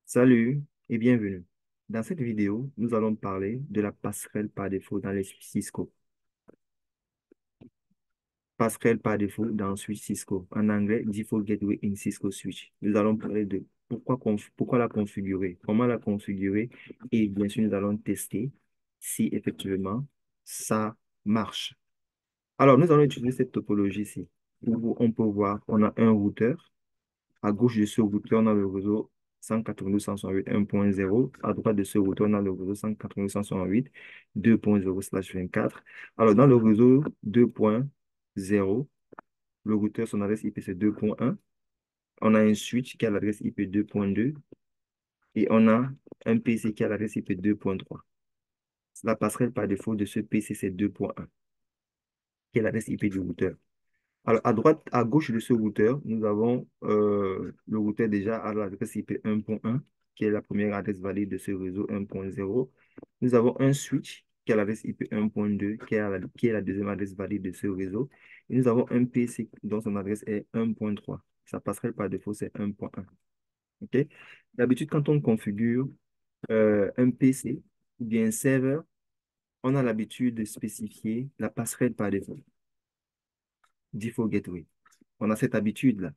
Salut et bienvenue. Dans cette vidéo, nous allons parler de la passerelle par défaut dans les switches Cisco. Passerelle par défaut dans switch Cisco. En anglais, Default Gateway in Cisco Switch. Nous allons parler de pourquoi la configurer, comment la configurer et bien sûr, nous allons tester si effectivement ça marche. Alors, nous allons utiliser cette topologie ici. Où on peut voir, on a un routeur. À gauche de ce routeur, on a le réseau 192.168.1.0. À droite de ce routeur, on a le réseau 192.168.2.0/24. Alors, dans le réseau 2.0, le routeur, son adresse IP, c'est 2.1. On a un switch qui a l'adresse IP 2.2 et on a un PC qui a l'adresse IP 2.3. La passerelle par défaut de ce PC, c'est 2.1, qui est l'adresse IP du routeur. Alors, à gauche de ce routeur, nous avons le routeur déjà à l'adresse IP 1.1, qui est la première adresse valide de ce réseau 1.0. Nous avons un switch qui a l'adresse IP 1.2, qui est la deuxième adresse valide de ce réseau. Et nous avons un PC dont son adresse est 1.3. Sa passerelle par défaut, c'est 1.1. OK? D'habitude, quand on configure un PC ou bien un serveur, on a l'habitude de spécifier la passerelle par défaut, default gateway. On a cette habitude-là.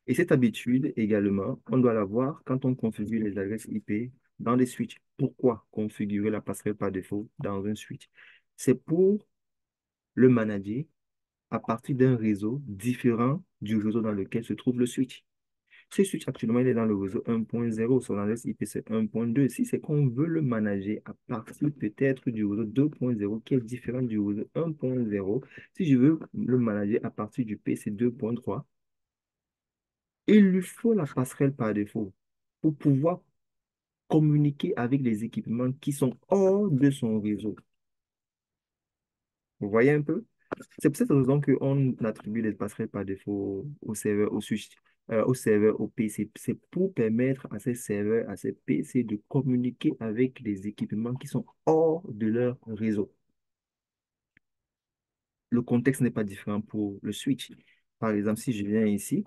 Et cette habitude également, on doit l'avoir quand on configure les adresses IP dans les switches. Pourquoi configurer la passerelle par défaut dans un switch? C'est pour le manager à partir d'un réseau différent du réseau dans lequel se trouve le switch. Ce switch actuellement, il est dans le réseau 1.0, son adresse IP c'est 1.2. Si c'est qu'on veut le manager à partir peut-être du réseau 2.0 qui est différent du réseau 1.0, si je veux le manager à partir du PC 2.3, il lui faut la passerelle par défaut pour pouvoir communiquer avec les équipements qui sont hors de son réseau. Vous voyez un peu? C'est pour cette raison qu'on attribue les passerelles par défaut au serveur, au switch, au serveur, au PC. C'est pour permettre à ces serveurs, à ces PC de communiquer avec les équipements qui sont hors de leur réseau. Le contexte n'est pas différent pour le switch. Par exemple, si je viens ici,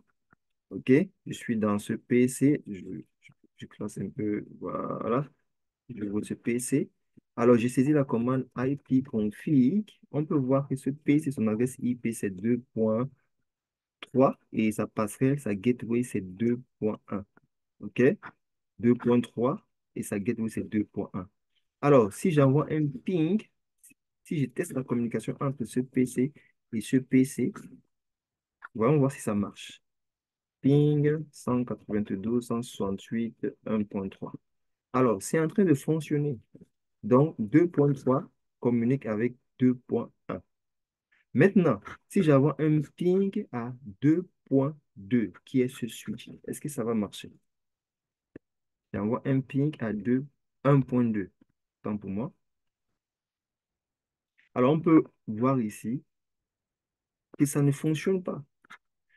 OK, je suis dans ce PC, je classe un peu, voilà. Je ouvre ce PC. Alors, j'ai saisi la commande ipconfig. On peut voir que ce PC, son adresse IP, c'est 2.3 et sa passerelle, sa gateway, c'est 2.1. OK? 2.3 et sa gateway, c'est 2.1. Alors, si j'envoie un ping, si je teste la communication entre ce PC et ce PC, voyons voir si ça marche. Ping 192.168.1.3. Alors, c'est en train de fonctionner. Donc, 2.3 communique avec 2.1. Maintenant, si j'envoie un ping à 2.2, qui est ce switch, est-ce que ça va marcher? J'envoie un ping à 1.2. Tant pour moi. Alors, on peut voir ici que ça ne fonctionne pas.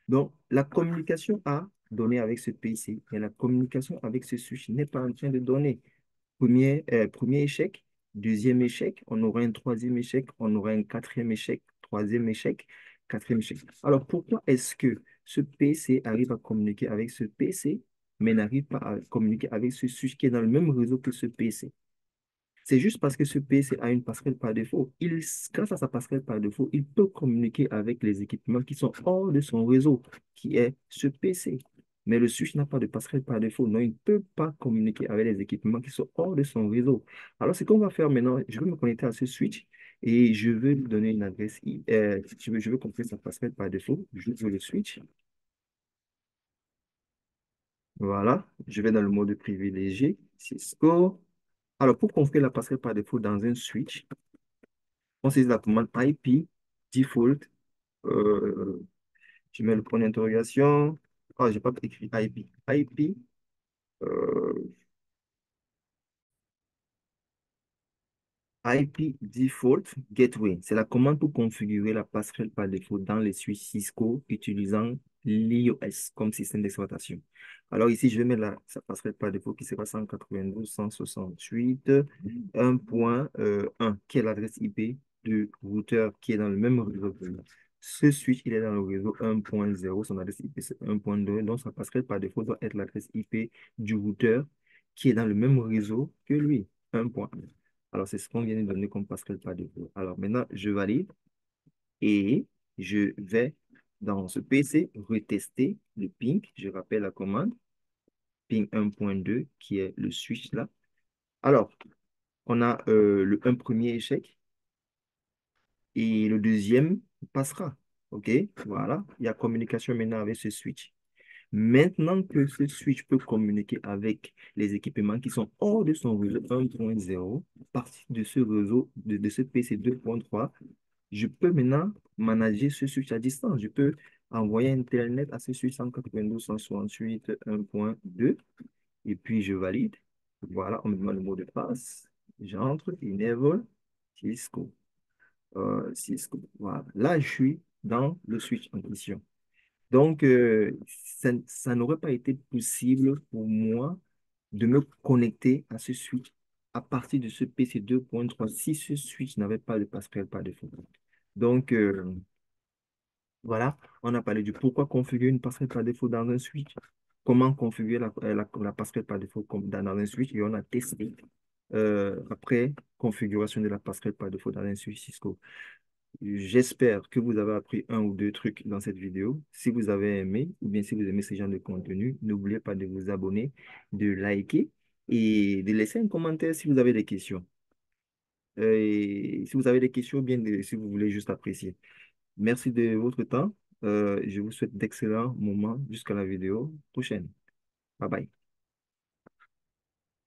Donc, la communication a donné avec ce PC et la communication avec ce switch n'est pas en train de donner. Premier échec, deuxième échec, on aura un troisième échec, on aura un quatrième échec, troisième échec, quatrième échec. Alors, pourquoi est-ce que ce PC arrive à communiquer avec ce PC, mais n'arrive pas à communiquer avec ce switch qui est dans le même réseau que ce PC? C'est juste parce que ce PC a une passerelle par défaut. Grâce à sa passerelle par défaut, il peut communiquer avec les équipements qui sont hors de son réseau, qui est ce PC. Mais le switch n'a pas de passerelle par défaut. Non, il ne peut pas communiquer avec les équipements qui sont hors de son réseau. Alors, ce qu'on va faire maintenant, je vais me connecter à ce switch et je vais lui donner une adresse. Je veux configurer sa passerelle par défaut. J'ouvre le switch. Voilà. Je vais dans le mode privilégié. Cisco. Alors, pour configurer la passerelle par défaut dans un switch, on saisit la commande IP default. euh, je mets le point d'interrogation. Oh, j'ai pas écrit IP. IP, euh, IP default gateway. C'est la commande pour configurer la passerelle par défaut dans les switches Cisco utilisant l'iOS comme système d'exploitation. Alors ici, je vais mettre sa passerelle par défaut qui sera 192.168.1.1, qui est l'adresse IP du routeur qui est dans le même réseau que nous. Ce switch, il est dans le réseau 1.0, son adresse IP c'est 1.2, donc sa passerelle par défaut doit être l'adresse IP du routeur qui est dans le même réseau que lui, 1.1. Alors, c'est ce qu'on vient de donner comme Pascal par défaut. Alors, maintenant, je valide et je vais dans ce PC retester le ping. Je rappelle la commande ping 1.2 qui est le switch là. Alors, on a un premier échec et le deuxième passera. OK? Voilà. Il y a communication maintenant avec ce switch. Maintenant que ce switch peut communiquer avec les équipements qui sont hors de son réseau 1.0, à partir de ce réseau, de ce PC 2.3, je peux maintenant manager ce switch à distance. Je peux envoyer un telnet à ce switch 192.168.1.2 et puis je valide. Voilà, on me demande le mot de passe. J'entre, enable, Cisco. Cisco. Voilà. Là, je suis dans le switch en question. Donc, ça n'aurait pas été possible pour moi de me connecter à ce switch à partir de ce PC 2.3 si ce switch n'avait pas de passerelle par défaut. Donc, voilà, on a parlé du pourquoi configurer une passerelle par défaut dans un switch, comment configurer la passerelle par défaut dans un switch et on a testé après configuration de la passerelle par défaut dans un switch Cisco. J'espère que vous avez appris un ou deux trucs dans cette vidéo. Si vous avez aimé ou bien si vous aimez ce genre de contenu, n'oubliez pas de vous abonner, de liker et de laisser un commentaire si vous avez des questions. Et si vous avez des questions, bien si vous voulez juste apprécier. Merci de votre temps. Je vous souhaite d'excellents moments jusqu'à la vidéo prochaine. Bye bye.